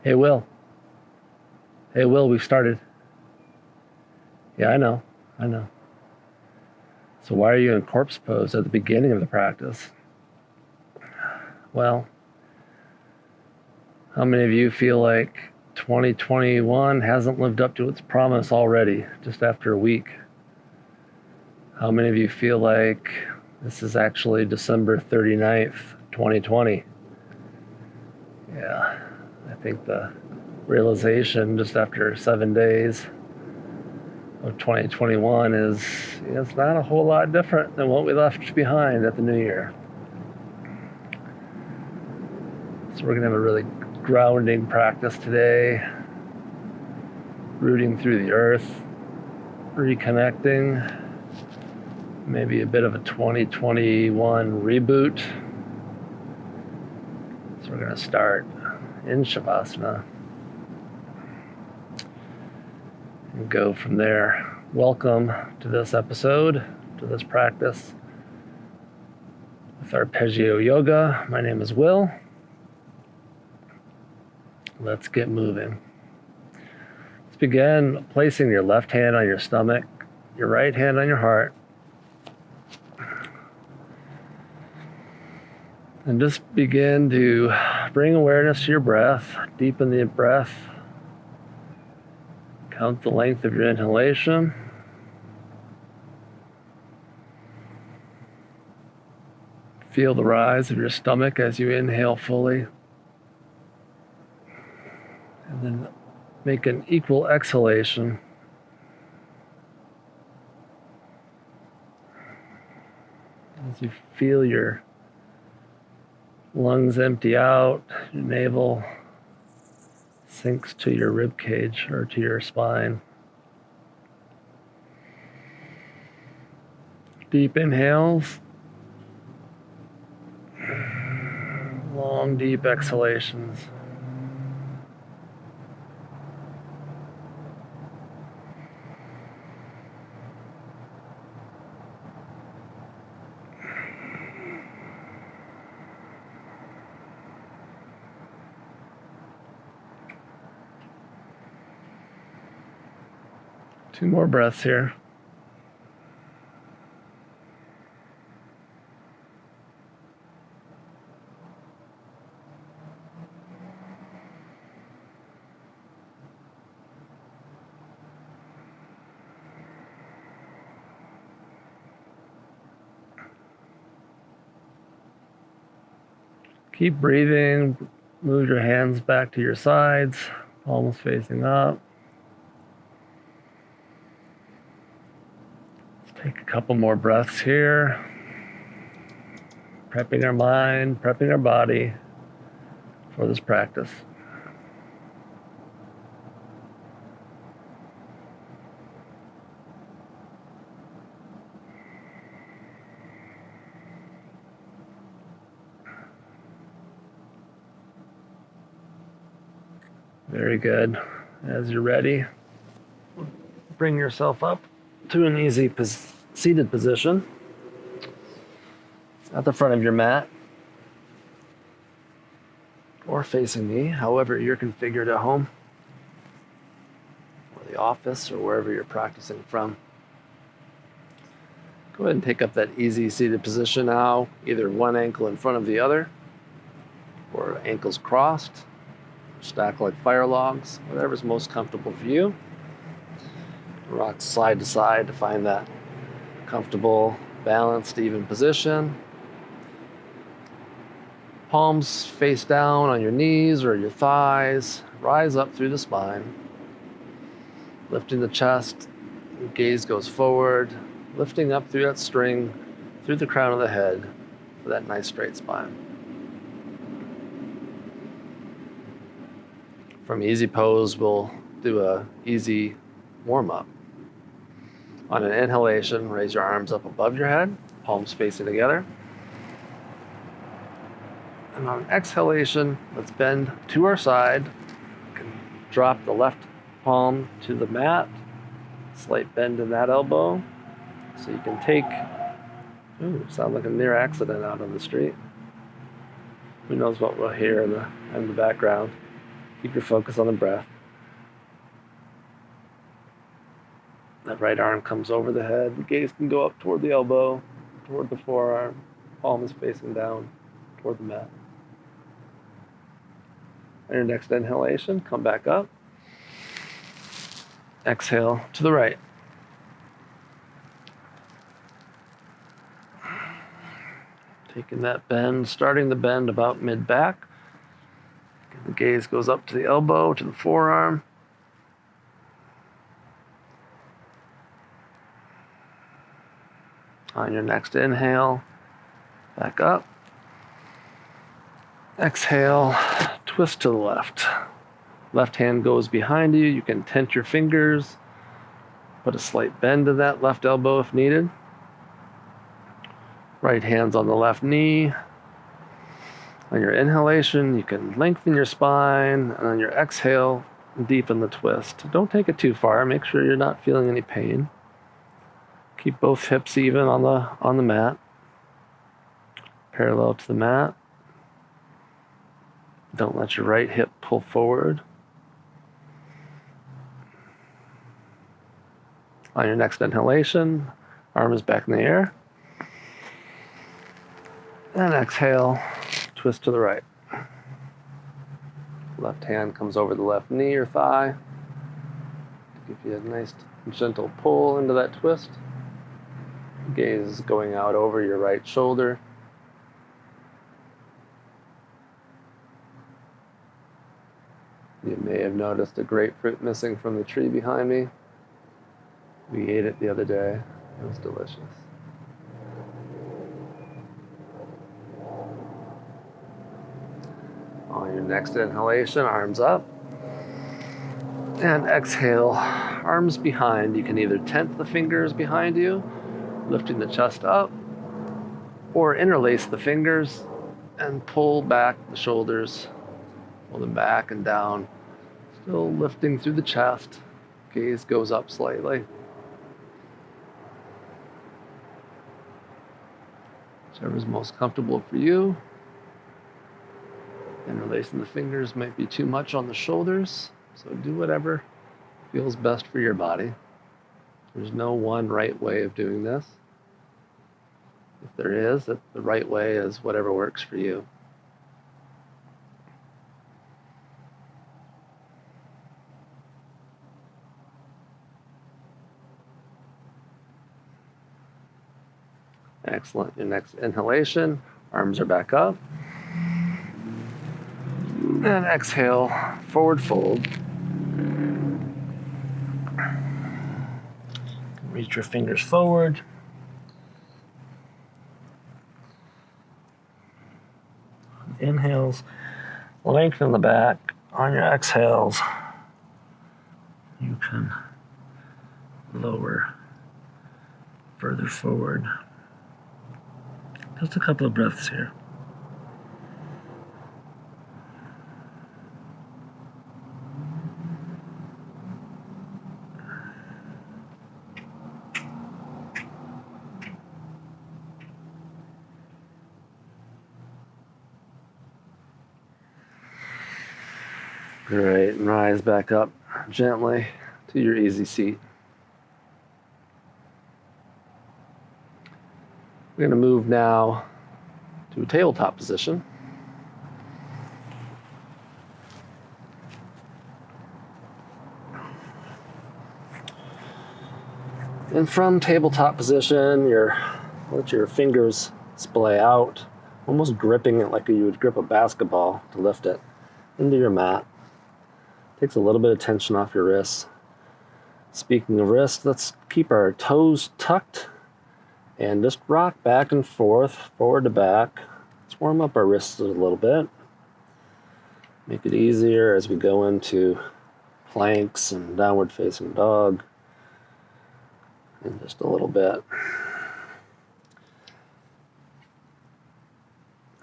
Hey, Will. Hey, Will, we've started. Yeah, I know. I know. So why are you in corpse pose at the beginning of the practice? Well, how many of you feel like 2021 hasn't lived up to its promise already, just after a week? How many of you feel like this is actually December 39th, 2020? Yeah, I think the realization just after 7 days of 2021 is it's not a whole lot different than what we left behind at the new year. So we're going to have a really grounding practice today, rooting through the earth, reconnecting, maybe a bit of a 2021 reboot. So we're going to start in Savasana and go from there. Welcome to this episode, to this practice with Arpeggio Yoga. My name is Will. Let's get moving. Let's begin placing your left hand on your stomach, your right hand on your heart, and just begin to bring awareness to your breath. Deepen the breath. Count the length of your inhalation. Feel the rise of your stomach as you inhale fully. And then make an equal exhalation. As you feel your lungs empty out, your navel sinks to your rib cage or to your spine. Deep inhales. Long, deep exhalations. Two more breaths here. Keep breathing. Move your hands back to your sides, palms facing up. Take a couple more breaths here. Prepping our mind, prepping our body for this practice. Very good. As you're ready, bring yourself up to an easy seated position at the front of your mat or facing me, however you're configured at home or the office or wherever you're practicing from. Go ahead and take up that easy seated position now, either one ankle in front of the other or ankles crossed, stack like fire logs, whatever's most comfortable for you. Rock side to side to find that comfortable, balanced, even position. Palms face down on your knees or your thighs. Rise up through the spine. Lifting the chest, gaze goes forward. Lifting up through that string, through the crown of the head, for that nice straight spine. From easy pose, we'll do a easy warm-up. On an inhalation, raise your arms up above your head, palms facing together. And on exhalation, let's bend to our side. You can drop the left palm to the mat. Slight bend in that elbow. So you can take, sound like a near accident out on the street. Who knows what we'll hear in the background. Keep your focus on the breath. That right arm comes over the head. The gaze can go up toward the elbow, toward the forearm. Palm is facing down toward the mat. On your next inhalation, come back up. Exhale to the right. Taking that bend, starting the bend about mid-back. The gaze goes up to the elbow, to the forearm. On your next inhale, back up. Exhale, twist to the left. Left hand goes behind you. You can tent your fingers. Put a slight bend to that left elbow if needed. Right hand's on the left knee. On your inhalation, you can lengthen your spine. And on your exhale, deepen the twist. Don't take it too far. Make sure you're not feeling any pain. Keep both hips even on the mat. Parallel to the mat. Don't let your right hip pull forward. On your next inhalation, arm is back in the air. And exhale, twist to the right. Left hand comes over the left knee or thigh. Give you a nice gentle pull into that twist. Gaze going out over your right shoulder. You may have noticed a grapefruit missing from the tree behind me. We ate it the other day. It was delicious. On your next inhalation, arms up. And exhale, arms behind. You can either tent the fingers behind you, lifting the chest up, or interlace the fingers and pull back the shoulders. Pull them back and down. Still lifting through the chest. Gaze goes up slightly. Whichever's most comfortable for you. Interlacing the fingers might be too much on the shoulders, so do whatever feels best for your body. There's no one right way of doing this. If there is, the right way is whatever works for you. Excellent. Your next inhalation, arms are back up. And exhale, forward fold. Reach your fingers forward. Inhales, lengthen the back. On your exhales, you can lower further forward. Just a couple of breaths here. Great, and rise back up gently to your easy seat. We're going to move now to a tabletop position. And from tabletop position, let your fingers splay out, almost gripping it like you would grip a basketball to lift it into your mat. Takes a little bit of tension off your wrists. Speaking of wrists, let's keep our toes tucked and just rock back and forth, forward to back. Let's warm up our wrists a little bit. Make it easier as we go into planks and downward facing dog. In just a little bit.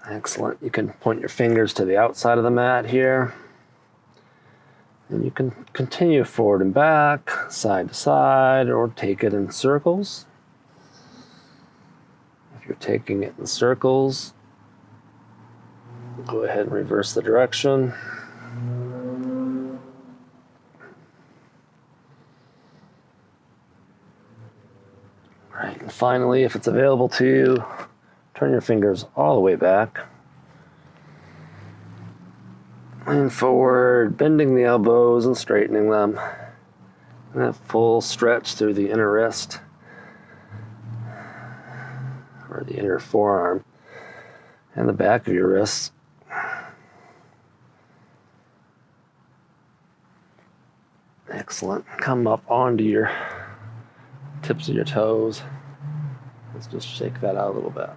Excellent. You can point your fingers to the outside of the mat here. And you can continue forward and back, side to side, or take it in circles. If you're taking it in circles, go ahead and reverse the direction. finally, if it's available to you, turn your fingers all the way back. Lean forward, bending the elbows and straightening them. And that full stretch through the inner wrist or the inner forearm and the back of your wrist. Excellent. Come up onto your tips of your toes. Let's just shake that out a little bit.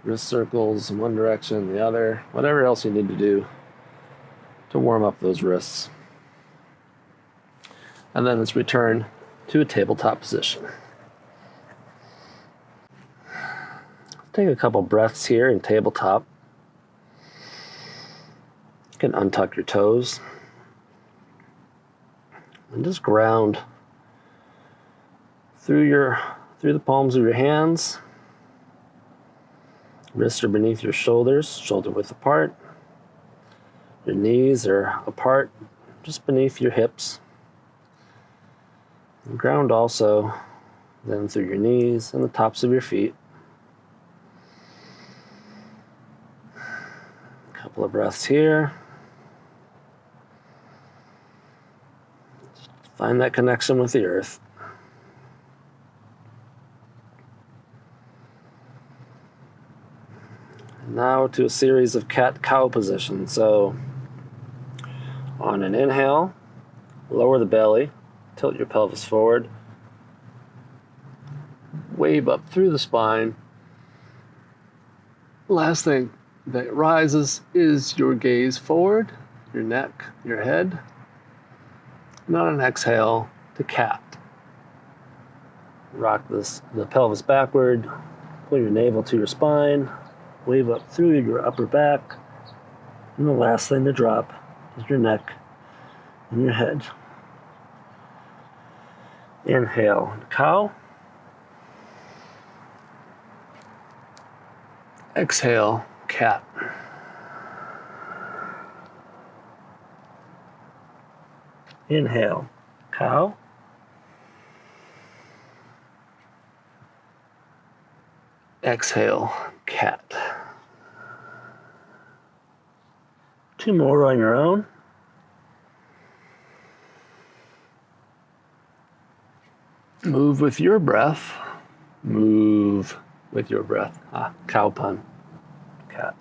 Wrist circles in one direction, the other, whatever else you need to do to warm up those wrists. And then let's return to a tabletop position. Take a couple breaths here in tabletop. You can untuck your toes and just ground through the palms of your hands. Wrists are beneath your shoulders, shoulder width apart. Your knees are apart, just beneath your hips. And ground also then through your knees and the tops of your feet. A couple of breaths here. Just find that connection with the earth. Now to a series of cat-cow positions. So on an inhale, lower the belly, tilt your pelvis forward, wave up through the spine. Last thing that rises is your gaze forward, your neck, your head. And on an exhale to cat. Rock the pelvis backward, pull your navel to your spine, wave up through your upper back, and the last thing to drop is your neck and your head. Inhale, cow. Exhale, cat. Inhale, cow. Exhale, cat. Two more on your own. Move with your breath. Move with your breath. Cow pun. Cat.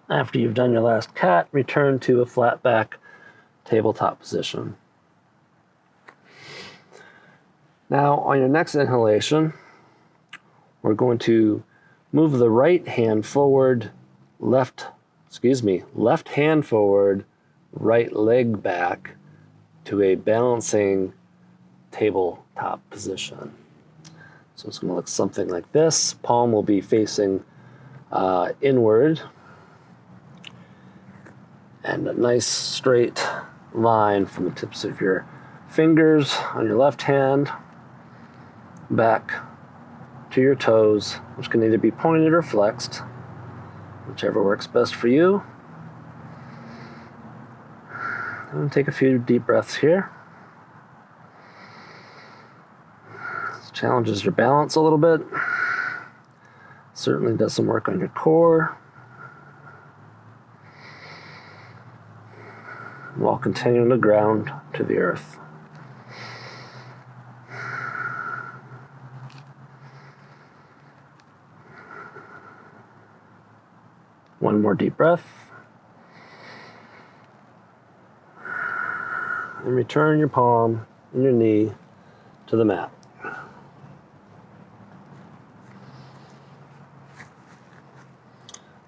After you've done your last cat, return to a flat back tabletop position. Now, on your next inhalation, we're going to move the right hand forward, left hand forward, right leg back to a balancing tabletop position. So it's going to look something like this. Palm will be facing inward, and a nice straight line from the tips of your fingers on your left hand back to your toes, which can either be pointed or flexed, whichever works best for you. And take a few deep breaths here. This challenges your balance a little bit. Certainly does some work on your core, while continuing to ground to the earth. One more deep breath. And return your palm and your knee to the mat.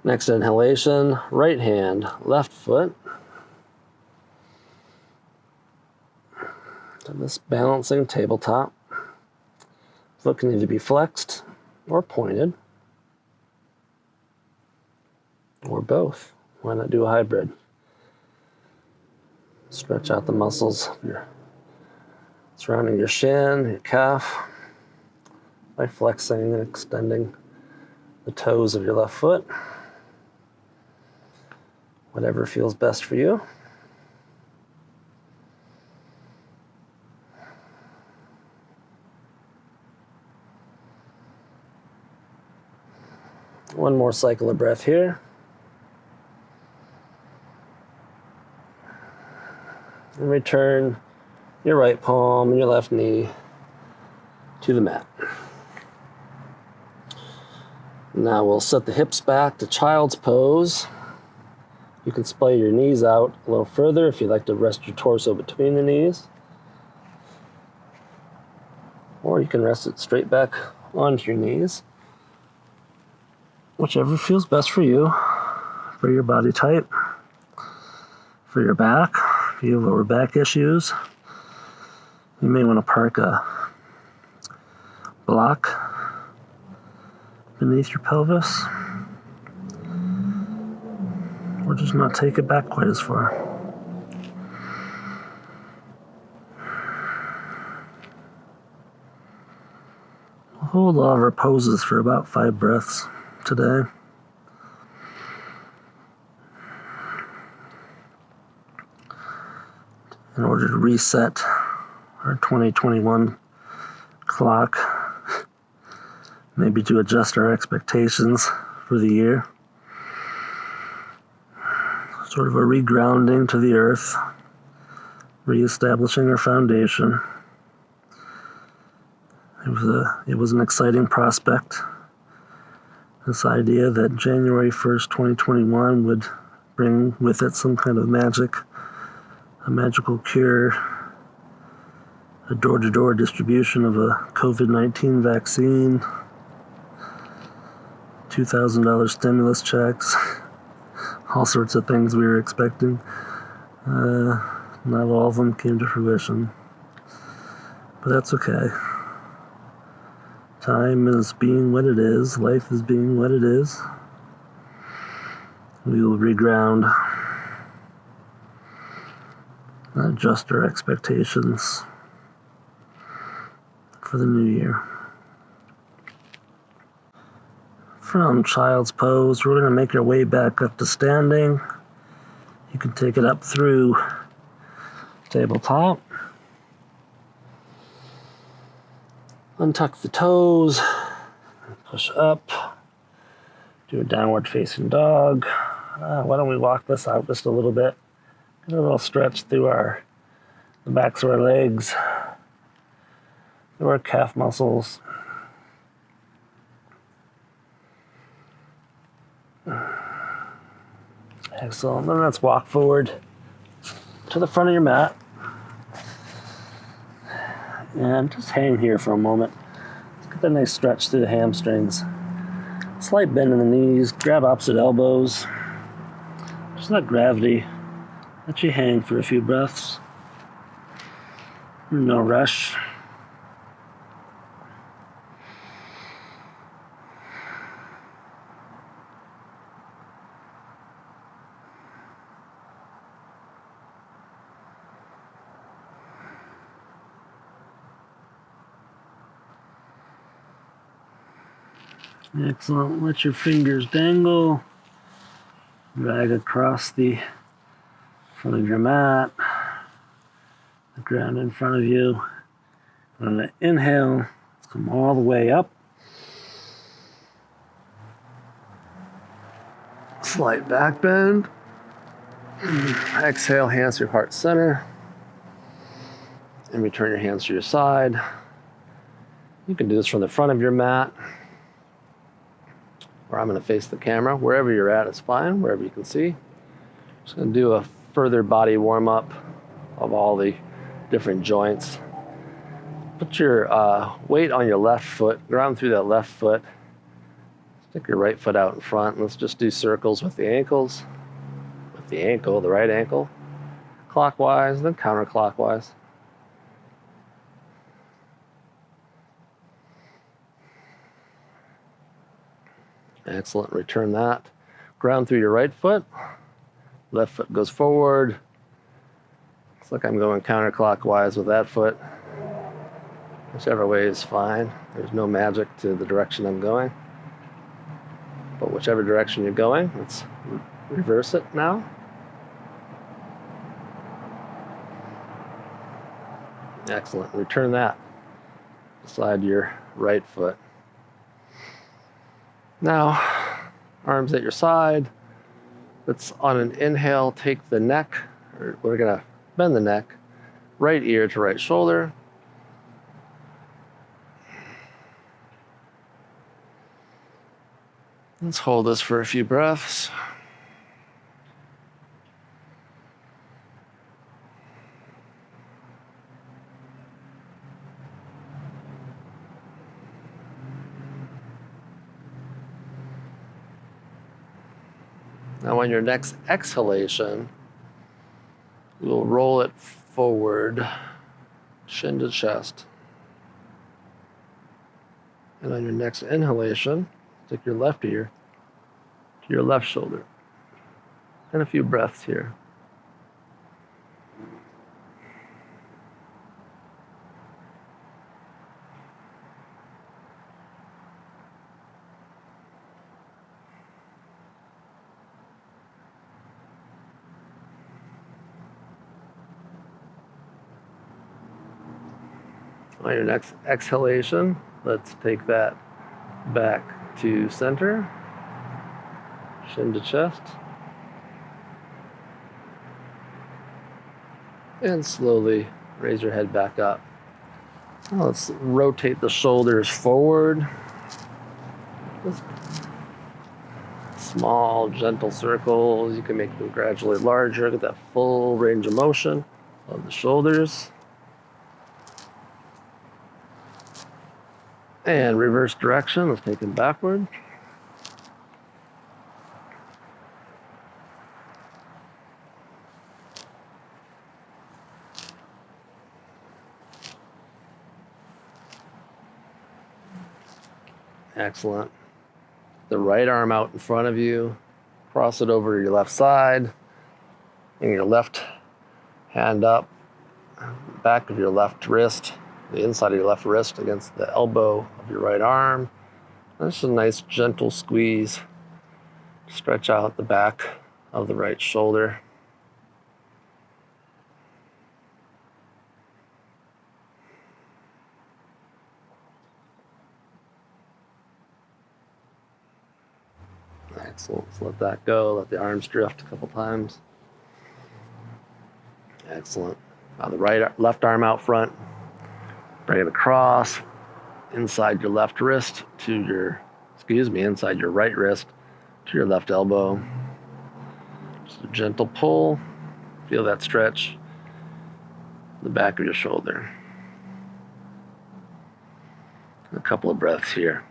Next inhalation, right hand, left foot. To this balancing tabletop. Foot can either be flexed or pointed, or both. Why not do a hybrid? Stretch out the muscles surrounding your shin, your calf. by flexing and extending the toes of your left foot. Whatever feels best for you. One more cycle of breath here. And return your right palm and your left knee to the mat. Now we'll set the hips back to child's pose. You can splay your knees out a little further if you'd like to rest your torso between the knees. Or you can rest it straight back onto your knees. Whichever feels best for you, for your body type, for your back. If you have lower back issues, you may want to park a block beneath your pelvis, or just not take it back quite as far. We'll hold all of our poses for about 5 breaths today. In order to reset our 2021 clock, maybe to adjust our expectations for the year. Sort of a regrounding to the earth, reestablishing our foundation. It was an exciting prospect. This idea that January 1st, 2021 would bring with it some kind of magic, a magical cure, a door-to-door distribution of a COVID-19 vaccine, $2,000 stimulus checks, all sorts of things we were expecting. Not all of them came to fruition, but that's okay. Time is being what it is. Life is being what it is. We will reground, adjust our expectations for the new year. From child's pose, we're going to make our way back up to standing. You can take it up through tabletop. Untuck the toes, push up, do a downward facing dog. Why don't we walk this out just a little bit? Get a little stretch through the backs of our legs, through our calf muscles. Excellent. Then let's walk forward to the front of your mat. And just hang here for a moment. Let's get that nice stretch through the hamstrings. Slight bend in the knees, grab opposite elbows. Just let gravity let you hang for a few breaths. No rush. Excellent. Let your fingers dangle. Drag across the front of your mat. The ground in front of you. On an inhale, let's come all the way up. Slight back bend. Exhale, hands to your heart center. And return your hands to your side. You can do this from the front of your mat. Or I'm going to face the camera. Wherever you're at is fine, wherever you can see. Just going to do a further body warm-up of all the different joints. Put your weight on your left foot, ground through that left foot. Stick your right foot out in front. Let's just do circles with the ankles. With the ankle, the right ankle. Clockwise, then counterclockwise. Excellent. Return that. Ground through your right foot. Left foot goes forward. Looks like I'm going counterclockwise with that foot. Whichever way is fine. There's no magic to the direction I'm going. But whichever direction you're going, let's reverse it now. Excellent. Return that beside your right foot. Now, arms at your side. Let's, on an inhale, take the neck, or we're going to bend the neck, right ear to right shoulder. Let's hold this for a few breaths. Now on your next exhalation, we'll roll it forward, shin to chest. And on your next inhalation, take your left ear to your left shoulder. And a few breaths here. On your next exhalation, let's take that back to center, shin to chest, and slowly raise your head back up. Now let's rotate the shoulders forward. Just small, gentle circles. You can make them gradually larger. Get that full range of motion of the shoulders. And reverse direction, let's take them backward. Excellent. The right arm out in front of you, cross it over to your left side, and your left hand up, back of your left wrist, the inside of your left wrist against the elbow of your right arm. That's a nice gentle squeeze. Stretch out the back of the right shoulder. Excellent. Let's let that go. Let the arms drift a couple times. Excellent. Now the left arm out front. Bring it across, inside your left wrist to your, inside your right wrist to your left elbow. Just a gentle pull. Feel that stretch. The back of your shoulder. A couple of breaths here.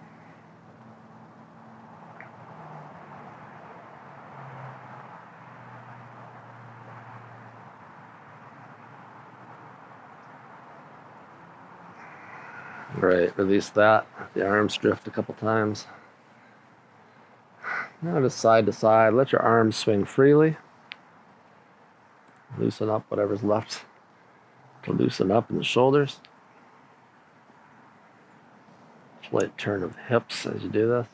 Right, release that. The arms drift a couple times. Now just side to side. Let your arms swing freely. Loosen up whatever's left to loosen up in the shoulders. Slight turn of the hips as you do this.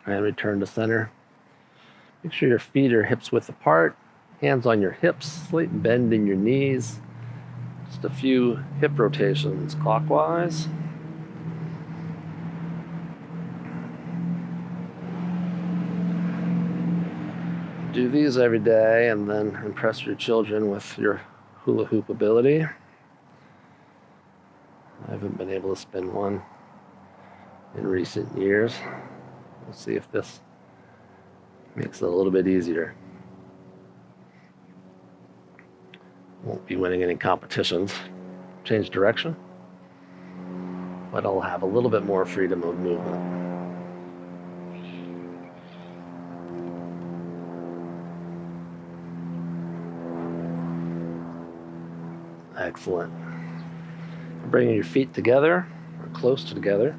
And return to center. Make sure your feet are hips width apart. Hands on your hips, slight bend in your knees. Just a few hip rotations clockwise. Do these every day and then impress your children with your hula hoop ability. I haven't been able to spin one in recent years. We'll see if this makes it a little bit easier. Won't be winning any competitions. Change direction. But I'll have a little bit more freedom of movement. Excellent. Bringing your feet together, or close to together.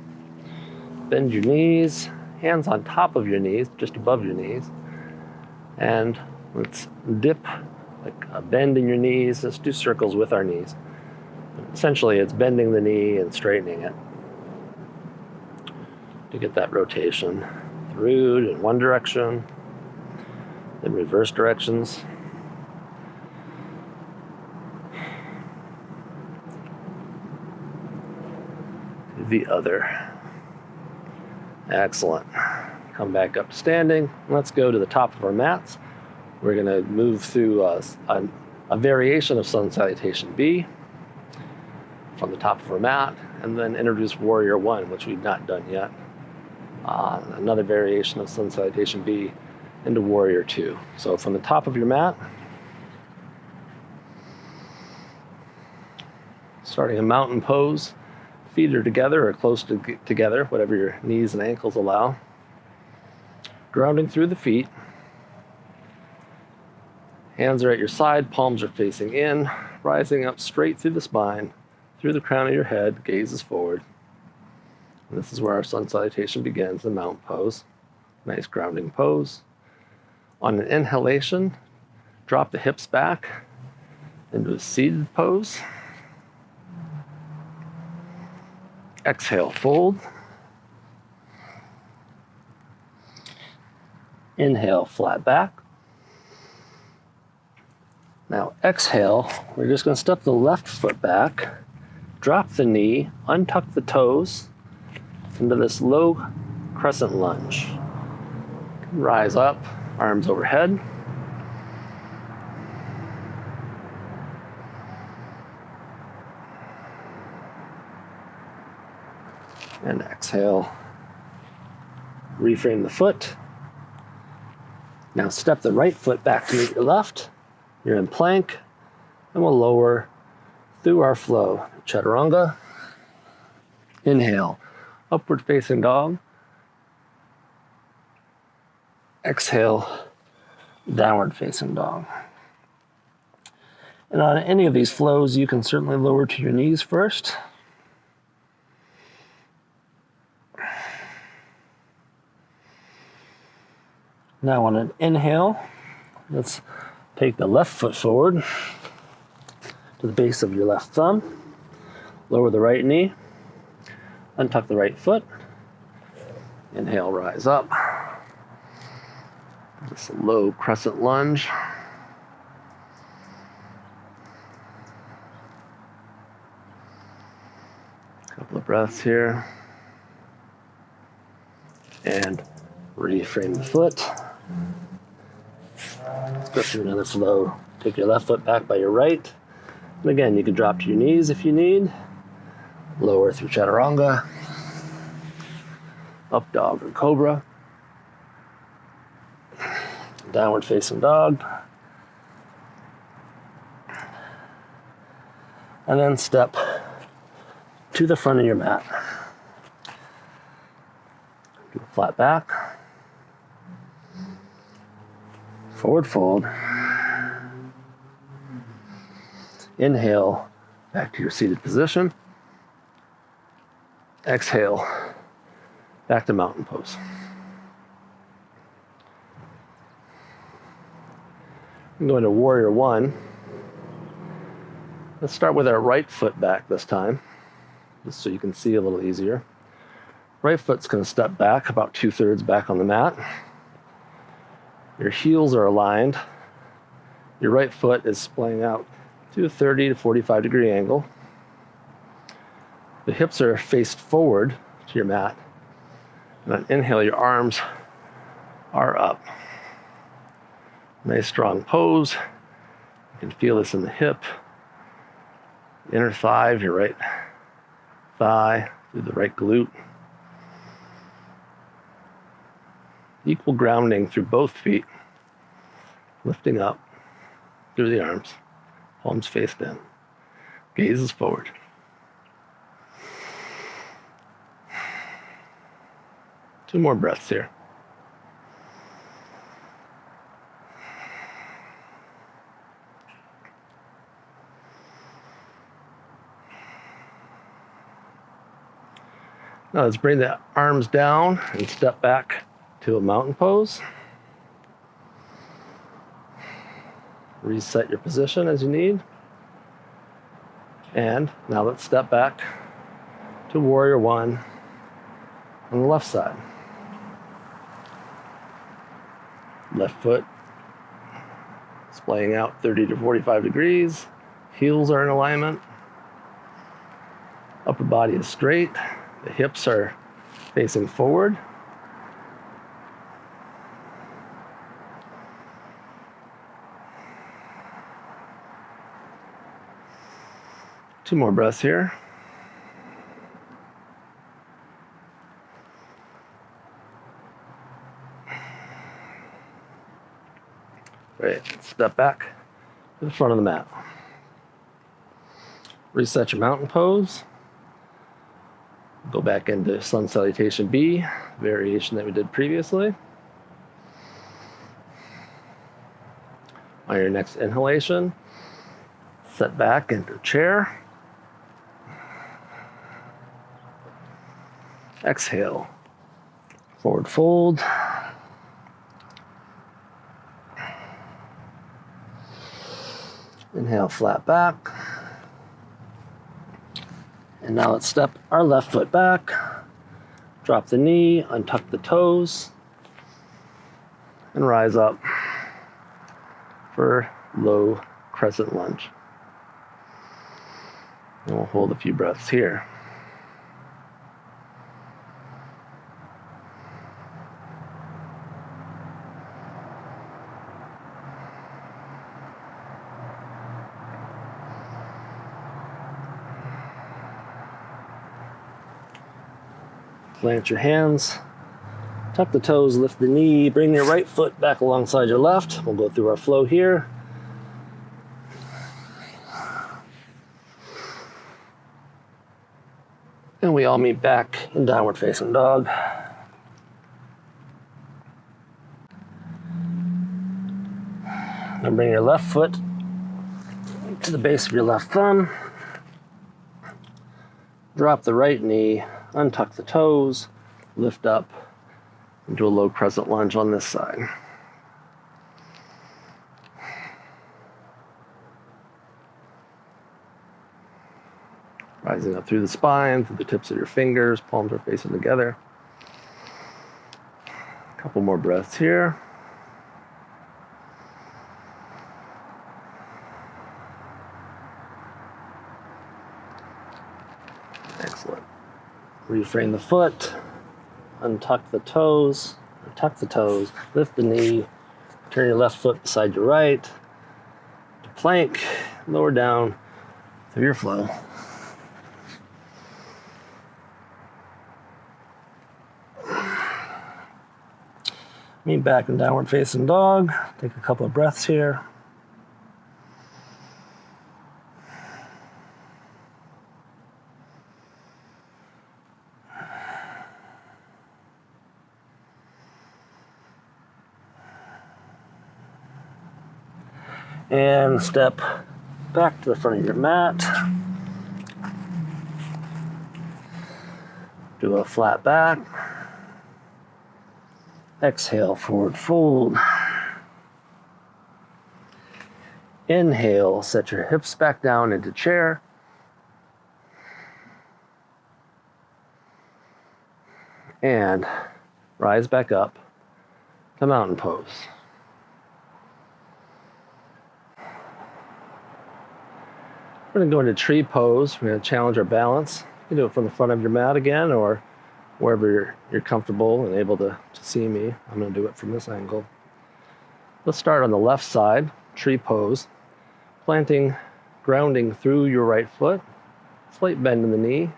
Bend your knees, hands on top of your knees, just above your knees. And let's dip like a bend in your knees. Let's do circles with our knees. Essentially, it's bending the knee and straightening it to get that rotation through in one direction, then reverse directions. The other. Excellent. Come back up to standing. Let's go to the top of our mats. We're going to move through a variation of Sun Salutation B from the top of our mat, and then introduce Warrior One, which we've not done yet. Another variation of Sun Salutation B into Warrior Two. So from the top of your mat, starting a mountain pose. Feet are together or close together, whatever your knees and ankles allow. Grounding through the feet. Hands are at your side, palms are facing in, rising up straight through the spine, through the crown of your head, gaze is forward. And this is where our Sun Salutation begins, the mountain pose. Nice grounding pose. On an inhalation, drop the hips back into a seated pose. Exhale, fold. Inhale, flat back. Now exhale, we're just going to step the left foot back, drop the knee, untuck the toes into this low crescent lunge. Rise up, arms overhead. And exhale, reframe the foot. Now step the right foot back to meet your left. You're in plank, and we'll lower through our flow. Chaturanga. Inhale, upward facing dog. Exhale, downward facing dog. And on any of these flows, you can certainly lower to your knees first. Now on an inhale, let's take the left foot forward to the base of your left thumb. Lower the right knee. Untuck the right foot. Inhale, rise up. This low crescent lunge. Couple of breaths here. And reframe the foot. Let's go through another flow. Take your left foot back by your right. And again, you can drop to your knees if you need. Lower through Chaturanga. Up dog or cobra. Downward facing dog. And then step to the front of your mat. Do a flat back. Forward fold. Inhale, back to your seated position. Exhale, back to mountain pose. I'm going to Warrior One. Let's start with our right foot back this time, just so you can see a little easier. Right foot's going to step back about 2/3 back on the mat. Your heels are aligned. Your right foot is splaying out to a 30 to 45 degree angle. The hips are faced forward to your mat. And on inhale, your arms are up. Nice strong pose. You can feel this in the hip, inner thigh of your right thigh, through the right glute. Equal grounding through both feet, lifting up through the arms, palms faced in, gazes forward. Two more breaths here. Now let's bring the arms down and step back to a mountain pose. Reset your position as you need. And now let's step back to warrior one on the left side. Left foot splaying out 30 to 45 degrees. Heels are in alignment. Upper body is straight. The hips are facing forward. Two more breaths here. Great. Step back to the front of the mat. Reset your mountain pose. Go back into Sun Salutation B, variation that we did previously. On your next inhalation, set back into chair. Exhale, forward fold. Inhale, flat back. And now let's step our left foot back. Drop the knee, untuck the toes, and rise up for low crescent lunge. And we'll hold a few breaths here. Plant your hands, tuck the toes, lift the knee, bring your right foot back alongside your left. We'll go through our flow here. And we all meet back in downward facing dog. Now bring your left foot to the base of your left thumb. Drop the right knee, untuck the toes, lift up into a low crescent lunge on this side. Rising up through the spine, through the tips of your fingers, palms are facing together. A couple more breaths here. Excellent. Reframe the foot, untuck the toes, or tuck the toes, lift the knee, turn your left foot beside your right, to plank, lower down through your flow. Meet back in downward facing dog. Take a couple of breaths here. And step back to the front of your mat. Do a flat back. Exhale, forward fold. Inhale, set your hips back down into chair. And rise back up to mountain pose. We're going to go into tree pose. We're going to challenge our balance. You can do it from the front of your mat again, or wherever you're comfortable and able to see me. I'm going to do it from this angle. Let's start on the left side, tree pose. Planting, grounding through your right foot. Slight bend in the knee.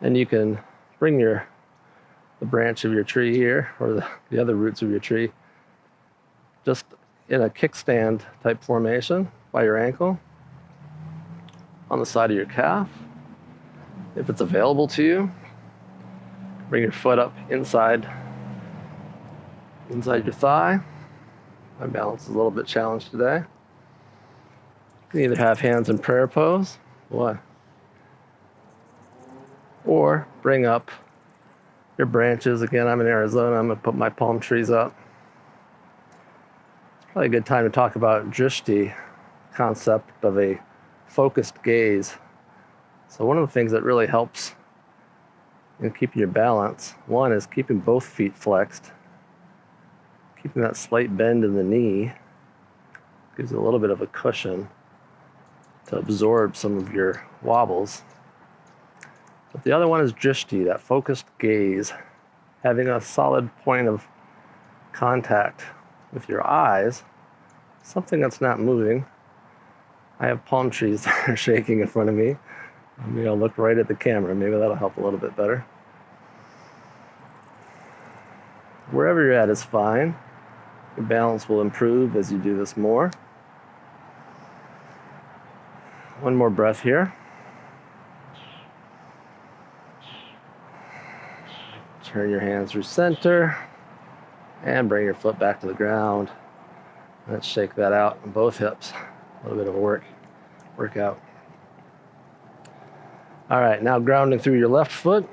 And you can bring the branch of your tree here, or the other roots of your tree, just in a kickstand type formation by your ankle, on the side of your calf. If it's available to you, bring your foot up inside your thigh. My balance is a little bit challenged today. You can either have hands in prayer pose, or bring up your branches. Again, I'm in Arizona. I'm going to put my palm trees up. Probably a good time to talk about drishti, concept of a focused gaze. So one of the things that really helps in keeping your balance, one is keeping both feet flexed, keeping that slight bend in the knee, gives you a little bit of a cushion to absorb some of your wobbles. But the other one is drishti, that focused gaze, having a solid point of contact with your eyes, something that's not moving. I have palm trees that are shaking in front of me. Maybe I'll look right at the camera. Maybe that'll help a little bit better. Wherever you're at is fine. Your balance will improve as you do this more. One more breath here. Turn your hands through center and bring your foot back to the ground. Let's shake that out on both hips. A little bit of a workout. All right, now grounding through your left foot.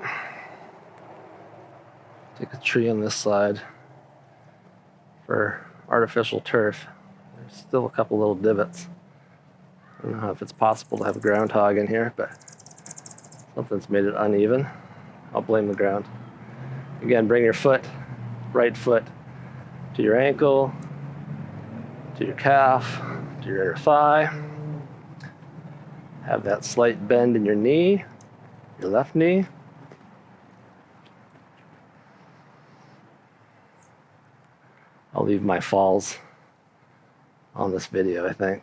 Take a tree on this side for artificial turf. There's still a couple little divots. I don't know if it's possible to have a groundhog in here, but something's made it uneven. I'll blame the ground. Again, bring your right foot to your ankle, to your calf, to your inner thigh. Have that slight bend in your knee, your left knee. I'll leave my falls on this video, I think,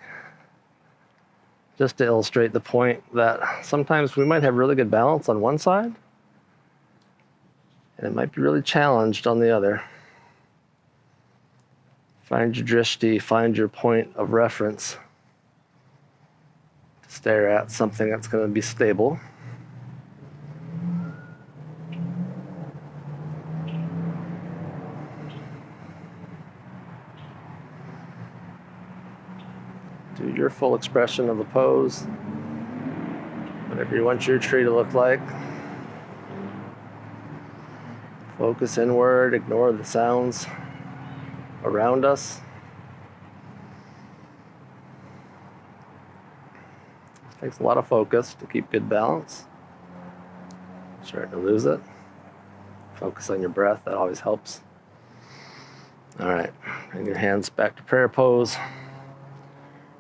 just to illustrate the point that sometimes we might have really good balance on one side, and it might be really challenged on the other. Find your drishti, find your point of reference. Stare at something that's going to be stable. Do your full expression of the pose, whatever you want your tree to look like. Focus inward, ignore the sounds around us. It takes a lot of focus to keep good balance. Starting to lose it. Focus on your breath, that always helps. All right, bring your hands back to prayer pose.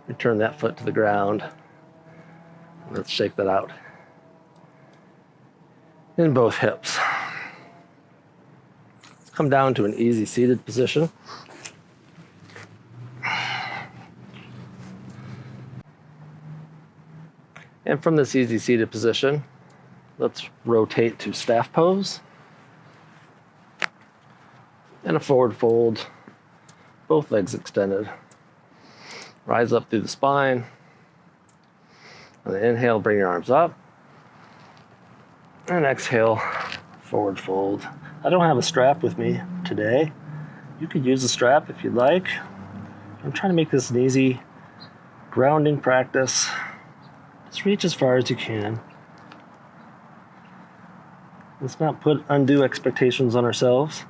Return that foot to the ground. Let's shake that out in both hips. Let's come down to an easy seated position. And from this easy seated position, let's rotate to staff pose and a forward fold, both legs extended. Rise up through the spine. On the inhale, bring your arms up. And exhale, forward fold. I don't have a strap with me today. You could use a strap if you'd like. I'm trying to make this an easy grounding practice. Just reach as far as you can. Let's not put undue expectations on ourselves.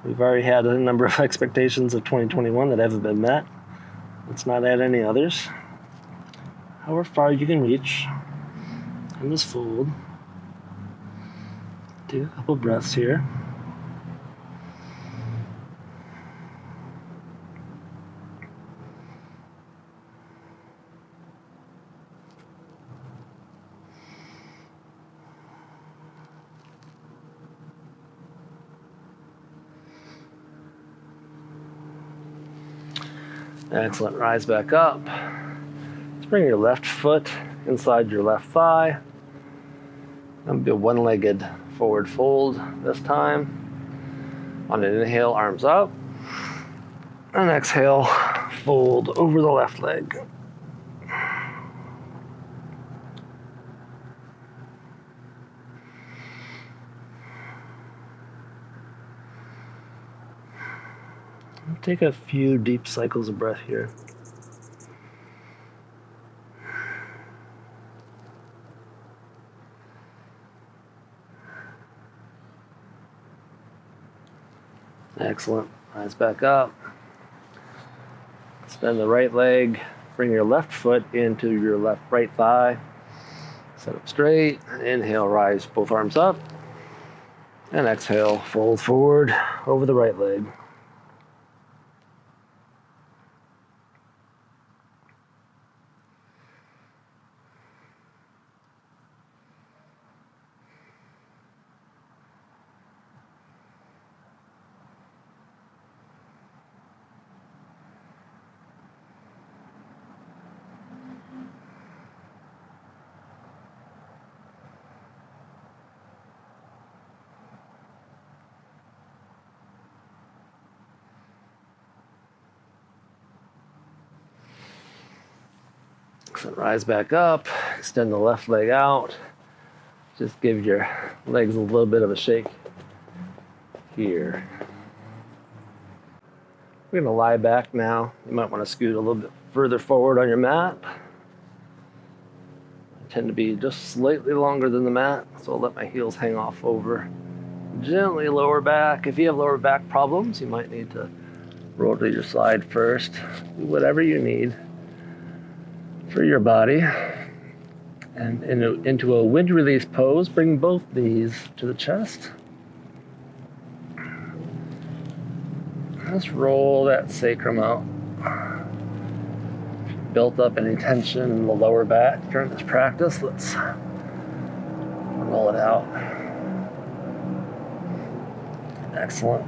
We've already had a number of expectations of 2021 that haven't been met. Let's not add any others. However far you can reach in this fold. Take a couple breaths here. Excellent. Rise back up. Let's bring your left foot inside your left thigh. And do a one-legged forward fold this time. On an inhale, arms up. And exhale, fold over the left leg. Take a few deep cycles of breath here. Excellent. Rise back up. Extend the right leg. Bring your left foot into your right thigh. Sit up straight. Inhale, rise both arms up. And exhale, fold forward over the right leg. So rise back up, extend the left leg out. Just give your legs a little bit of a shake here. We're gonna lie back now. You might want to scoot a little bit further forward on your mat. I tend to be just slightly longer than the mat, so I'll let my heels hang off over. Gently lower back. If you have lower back problems, you might need to roll to your side first. Do whatever you need for your body. And into a wind release pose, bring both knees to the chest. Let's roll that sacrum out. Built up any tension in the lower back during this practice, let's roll it out. Excellent.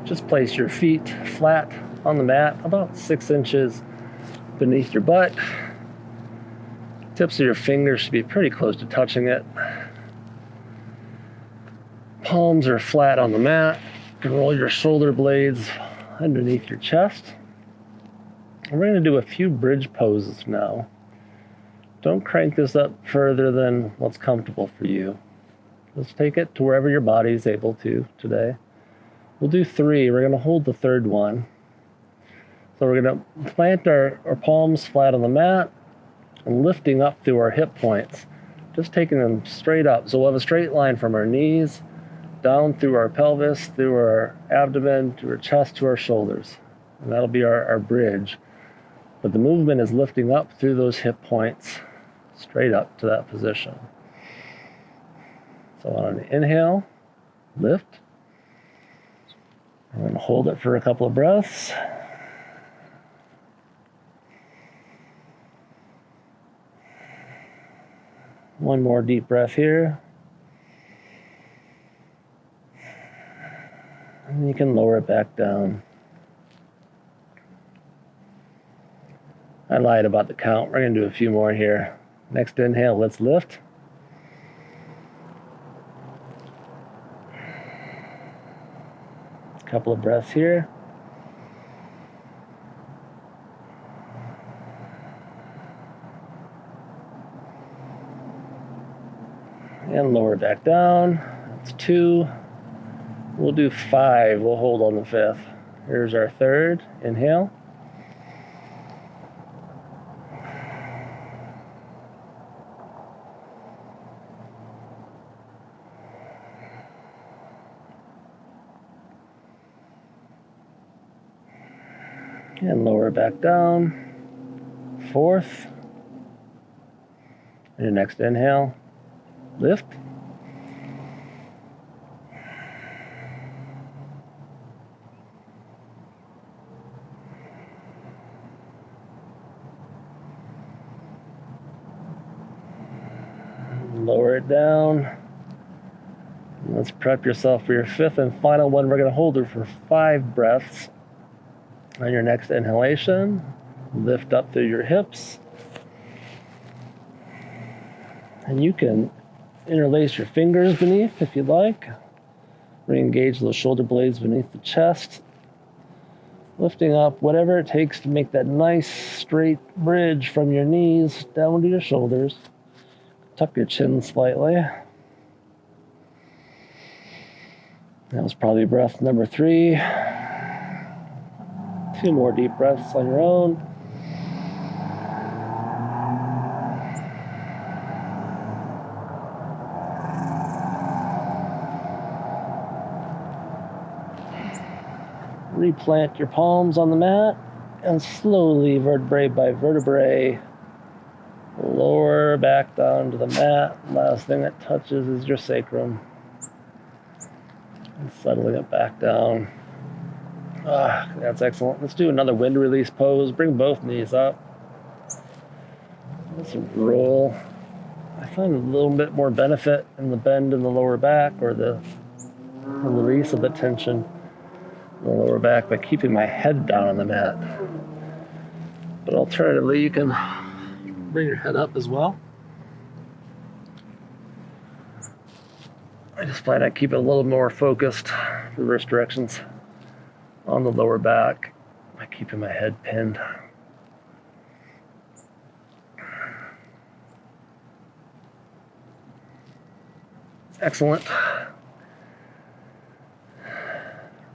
Just place your feet flat on the mat, about 6 inches beneath your butt. Tips of your fingers should be pretty close to touching it. Palms are flat on the mat. You can roll your shoulder blades underneath your chest. And we're going to do a few bridge poses now. Don't crank this up further than what's comfortable for you. Just take it to wherever your body is able to today. We'll do 3. We're going to hold the third one. So we're going to plant our palms flat on the mat and lifting up through our hip points. Just taking them straight up. So we'll have a straight line from our knees, down through our pelvis, through our abdomen, to our chest, to our shoulders. And that'll be our bridge. But the movement is lifting up through those hip points, straight up to that position. So on an inhale, lift. We're going to hold it for a couple of breaths. One more deep breath here. And you can lower it back down. I lied about the count. We're going to do a few more here. Next inhale, let's lift. A couple of breaths here. And lower back down. That's 2. We'll do 5. We'll hold on the 5th. Here's our 3rd. Inhale. And lower back down. 4th. And your next inhale. Lift. Lower it down. And let's prep yourself for your 5th and final one. We're going to hold it for 5 breaths. On your next inhalation, lift up through your hips. And you can interlace your fingers beneath if you'd like. Re-engage those shoulder blades beneath the chest. Lifting up whatever it takes to make that nice straight bridge from your knees down to your shoulders. Tuck your chin slightly. That was probably breath number 3. 2 more deep breaths on your own. Replant your palms on the mat and slowly, vertebrae by vertebrae, lower back down to the mat. Last thing that touches is your sacrum. And settling it back down. That's excellent. Let's do another wind release pose. Bring both knees up. Let's roll. I find a little bit more benefit in the bend in the lower back, or the release of the tension in the lower back, by keeping my head down on the mat. But alternatively, you can bring your head up as well. I just find I keep it a little more focused, reverse directions, on the lower back by keeping my head pinned. Excellent.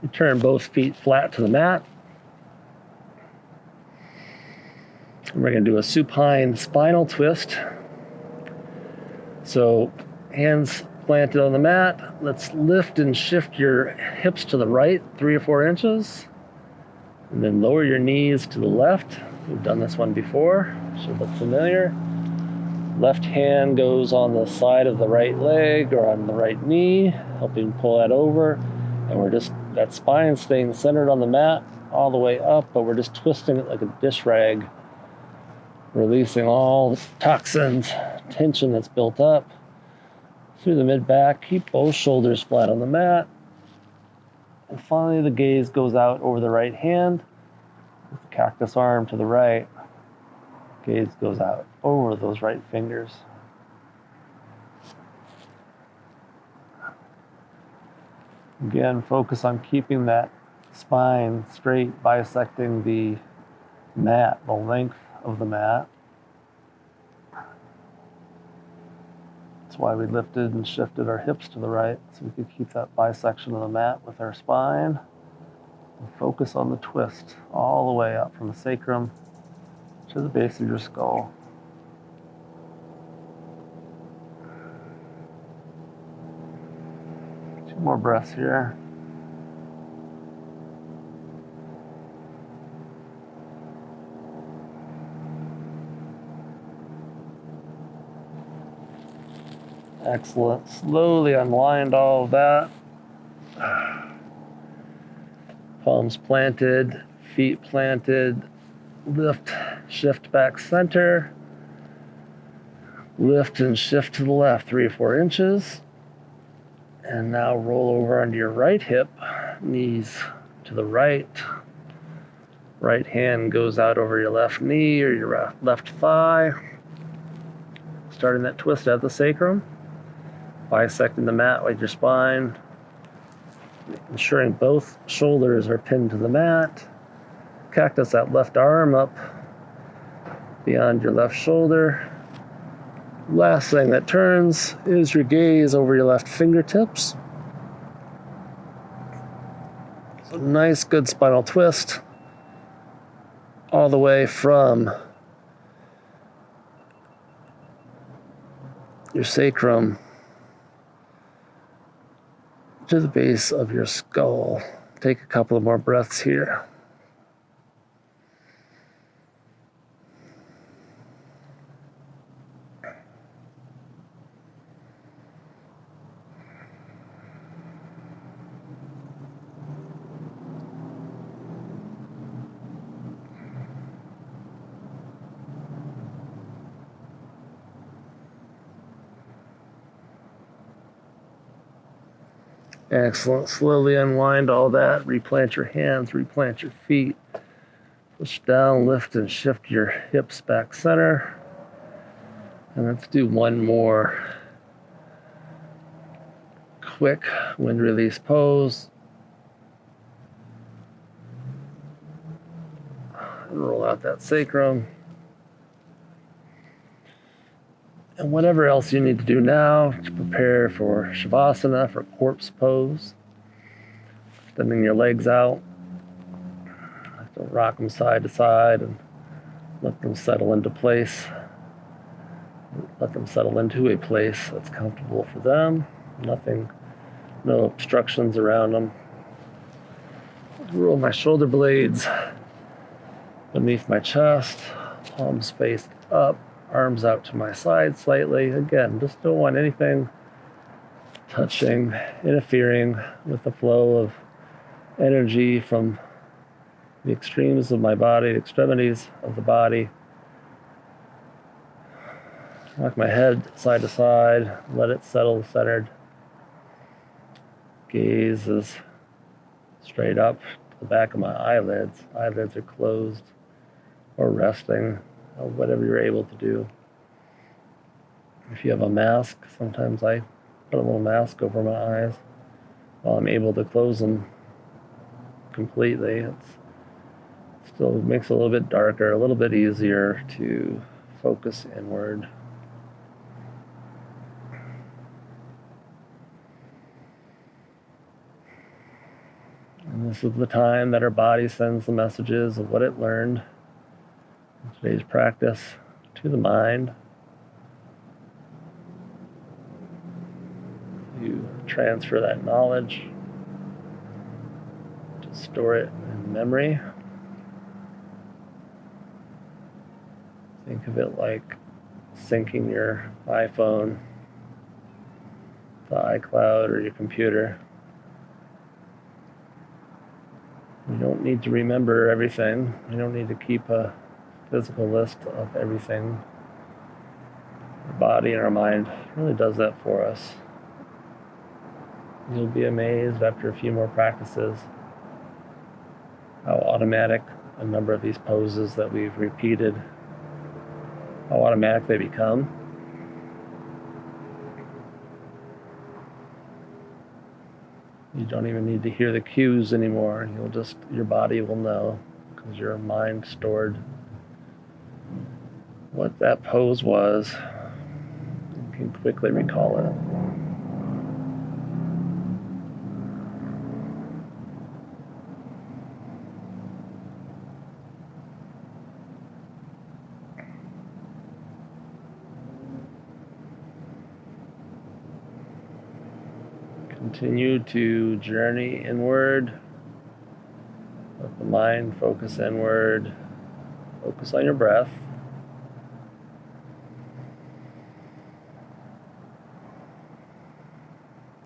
Return both feet flat to the mat. And we're going to do a supine spinal twist. So hands planted on the mat. Let's lift and shift your hips to the right 3 or 4 inches. And then lower your knees to the left. We've done this one before. Should look familiar. Left hand goes on the side of the right leg or on the right knee, helping pull that over. And we're just, that spine staying centered on the mat all the way up, but we're just twisting it like a dish rag, releasing all the toxins, tension that's built up through the mid-back. Keep both shoulders flat on the mat. And finally, the gaze goes out over the right hand with the cactus arm to the right. Gaze goes out over those right fingers. Again, focus on keeping that spine straight, bisecting the mat, the length of the mat. That's why we lifted and shifted our hips to the right, so we could keep that bisection of the mat with our spine. And focus on the twist all the way up from the sacrum to the base of your skull. Two more breaths here. Excellent. Slowly unwind all of that. Palms planted, feet planted. Lift, shift back center. Lift and shift to the left 3 or 4 inches. And now roll over onto your right hip, knees to the right. Right hand goes out over your left knee or your left thigh. Starting that twist at the sacrum. Bisecting the mat with your spine. Ensuring both shoulders are pinned to the mat. Cactus that left arm up beyond your left shoulder. Last thing that turns is your gaze over your left fingertips. So nice, good spinal twist all the way from your sacrum to the base of your skull. Take a couple of more breaths here. Excellent. Slowly unwind all that. Replant your hands, replant your feet. Push down, lift, and shift your hips back center. And let's do one more quick wind release pose. And roll out that sacrum. And whatever else you need to do now to prepare for Savasana, for corpse pose. Extending your legs out. Rock them side to side and let them settle into place. Let them settle into a place that's comfortable for them. Nothing, no obstructions around them. Roll my shoulder blades beneath my chest, palms faced up, arms out to my side slightly. Again, just don't want anything touching, interfering with the flow of energy from the extremes of my body, the extremities of the body. Rock my head side to side, let it settle centered. Gaze is straight up to the back of my eyelids. Eyelids are closed or resting, or whatever you're able to do. If you have a mask, sometimes I put a little mask over my eyes while I'm able to close them completely. It still makes it a little bit darker, a little bit easier to focus inward. And this is the time that our body sends the messages of what it learned in today's practice to the mind. You transfer that knowledge, to store it in memory. Think of it like syncing your iPhone to iCloud or your computer. You don't need to remember everything. You don't need to keep a physical list of everything. Our body and our mind really does that for us. You'll be amazed after a few more practices how automatic a number of these poses that we've repeated, how automatic they become. You don't even need to hear the cues anymore. Your body will know, because your mind stored what that pose was. You can quickly recall it. Continue to journey inward. Let the mind focus inward. Focus on your breath.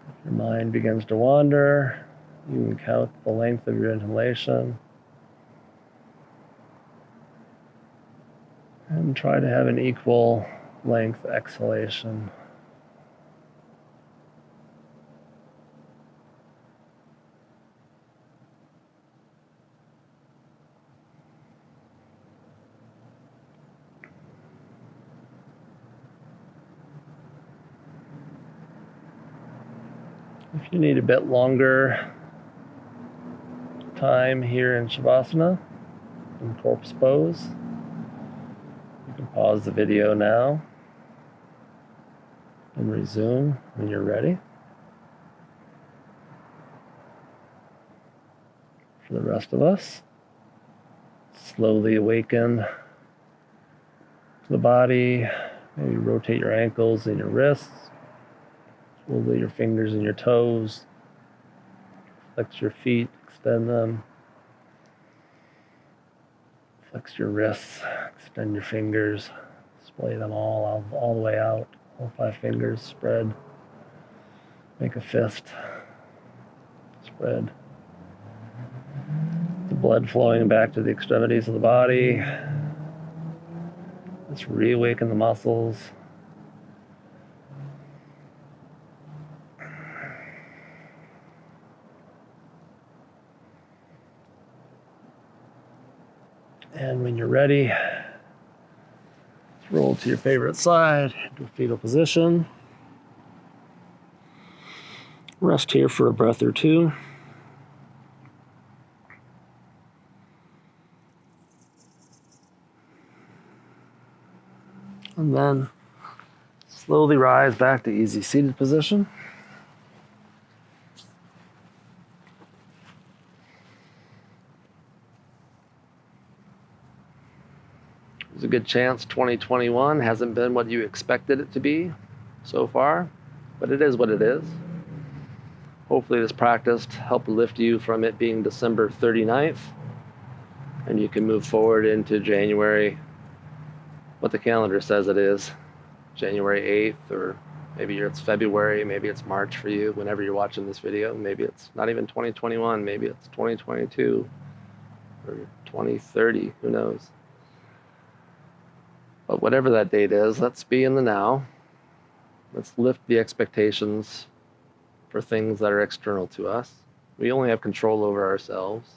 If your mind begins to wander, you can count the length of your inhalation. And try to have an equal length exhalation. If you need a bit longer time here in Savasana, in corpse pose, you can pause the video now and resume when you're ready. For the rest of us, slowly awaken to the body. Maybe rotate your ankles and your wrists. Wiggle your fingers and your toes. Flex your feet, extend them. Flex your wrists, extend your fingers. Splay them all the way out. All 5 fingers spread. Make a fist. Spread. The blood flowing back to the extremities of the body. Let's reawaken the muscles. And when you're ready, roll to your favorite side, into a fetal position. Rest here for a breath or two. And then slowly rise back to easy seated position. There's a good chance 2021 hasn't been what you expected it to be so far, but it is what it is. hopefully this practice helped lift you from it being December 39th, and you can move forward into January, what the calendar says it is, January 8th, or maybe it's February, maybe it's March for you, whenever you're watching this video. Maybe it's not even 2021, maybe it's 2022 or 2030, who knows. But whatever that date is, let's be in the now. Let's lift the expectations for things that are external to us. We only have control over ourselves,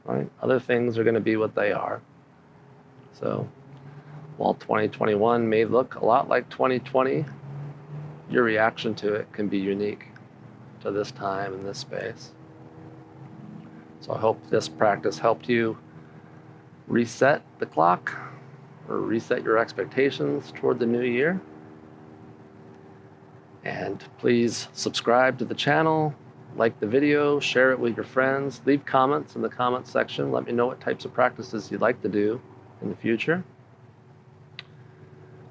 right? Other things are going to be what they are. So while 2021 may look a lot like 2020, your reaction to it can be unique to this time and this space. So I hope this practice helped you reset the clock or reset your expectations toward the new year. And please subscribe to the channel, like the video, share it with your friends, leave comments in the comments section. Let me know what types of practices you'd like to do in the future.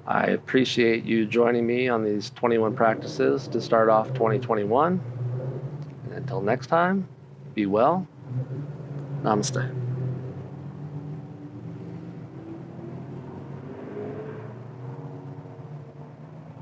I appreciate you joining me on these 21 practices to start off 2021. And until next time, be well. Namaste.